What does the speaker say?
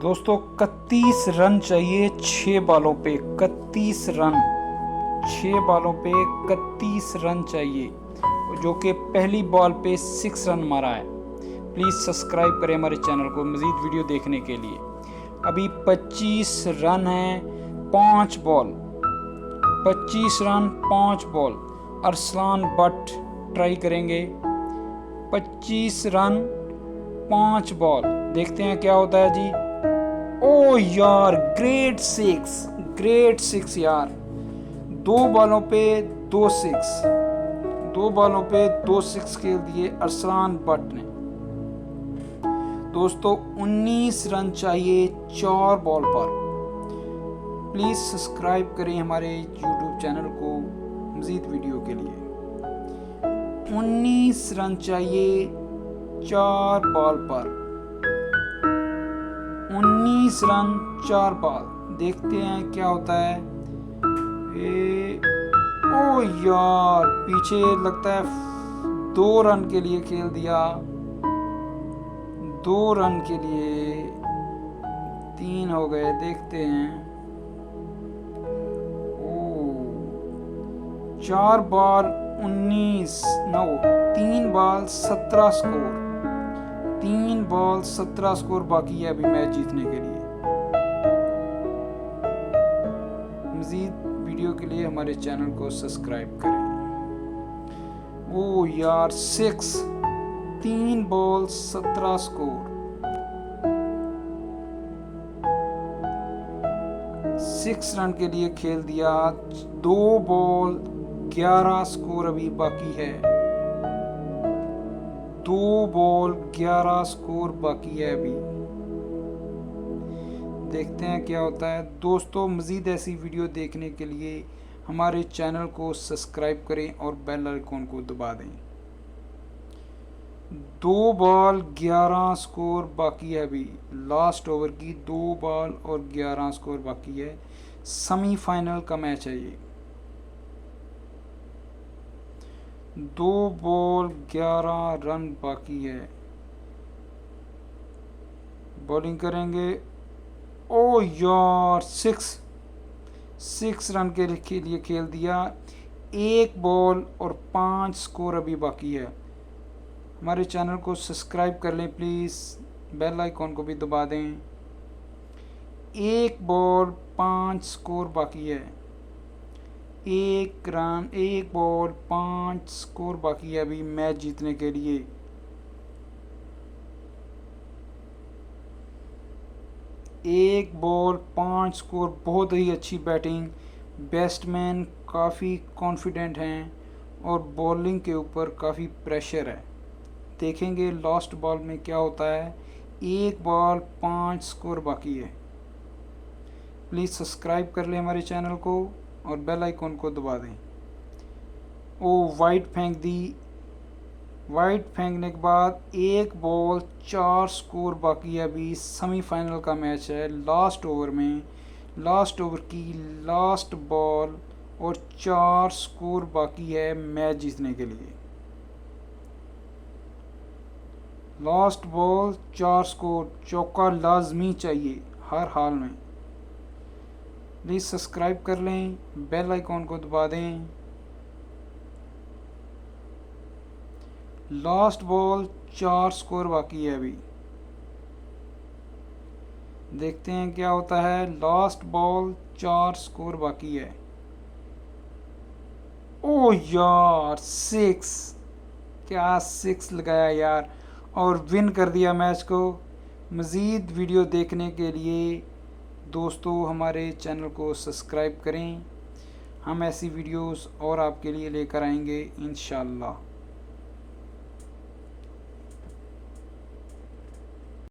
दोस्तों 31 रन चाहिए 6 बॉलों पे। 31 रन 6 बॉलों पे 31 रन चाहिए, जो कि पहली बॉल पे 6 रन मारा है। प्लीज़ सब्सक्राइब करें हमारे चैनल को मज़ीद वीडियो देखने के लिए। अभी 25 रन हैं 5 ball. 25 run 5 ball. Arsalan but try करेंगे। 25 रन 5 बॉल, देखते हैं क्या होता है जी। ओ यार ग्रेट 6 यार। 2 बॉलों पे 2 6, 2 बॉलों पे 2 6 खेल दिए अरसलान बट ने। दोस्तों 19 रन चाहिए 4 बॉल पर। प्लीज़ सब्सक्राइब करें हमारे यूट्यूब चैनल को मज़ीद वीडियो के लिए। 19 रन चाहिए 4 बॉल पर। 19 रन 4 बॉल, देखते हैं क्या होता है। ओ यार पीछे लगता है 2 रन के लिए खेल दिया। 2 रन के लिए 3 हो गए, देखते हैं। ओ 4 बॉल 19 नो 3 बॉल 17 स्कोर। 3 बॉल 17 स्कोर बाकी है अभी मैच जीतने के लिए। मज़ीद वीडियो के लिए हमारे चैनल को सब्सक्राइब करें। ओ यार 6, 3 बॉल 17 स्कोर। 6 रन के लिए खेल दिया। 2 बॉल 11 स्कोर अभी बाकी है। 2 बॉल 11 स्कोर बाकी है अभी, देखते हैं क्या होता है। दोस्तों मज़ीद ऐसी वीडियो देखने के लिए हमारे चैनल को सब्सक्राइब करें और बेल आइकन को दबा दें। 2 बॉल 11 स्कोर बाकी है अभी, लास्ट ओवर की 2 बॉल और 11 स्कोर बाकी है। सेमीफाइनल का मैच है ये। 2 बॉल 11 रन बाकी है। बॉलिंग करेंगे। ओ यार 6 रन के लिए खेल दिया। 1 बॉल और 5 स्कोर अभी बाकी है। हमारे चैनल को सब्सक्राइब कर लें प्लीज़, बेल आइकॉन को भी दबा दें। 1 बॉल 5 स्कोर बाकी है। 1 बॉल 5 स्कोर बाकी है अभी मैच जीतने के लिए। एक बॉल 5 स्कोर, बहुत ही अच्छी बैटिंग। बैट्समैन काफ़ी कॉन्फिडेंट हैं और बॉलिंग के ऊपर काफ़ी प्रेशर है। देखेंगे लास्ट बॉल में क्या होता है। 1 बॉल 5 स्कोर बाकी है। प्लीज़ सब्सक्राइब कर लें हमारे चैनल को और बेल आइकन को दबा दें। ओ वाइड फेंक दी। वाइड फेंकने के बाद 1 बॉल 4 स्कोर बाकी है अभी। सेमीफाइनल का मैच है। लास्ट ओवर में, लास्ट ओवर की लास्ट बॉल और 4 स्कोर बाकी है मैच जीतने के लिए। लास्ट बॉल 4 स्कोर, चौका लाजमी चाहिए हर हाल में। प्लीज़ सब्सक्राइब कर लें, बेल आइकॉन को दबा दें। लास्ट बॉल 4 स्कोर बाकी है अभी, देखते हैं क्या होता है। लास्ट बॉल 4 स्कोर बाकी है। ओ यार 6, क्या 6 लगाया यार और विन कर दिया मैच को। मज़ीद वीडियो देखने के लिए दोस्तों हमारे चैनल को सब्सक्राइब करें। हम ऐसी वीडियोस और आपके लिए लेकर आएंगे इंशाअल्लाह।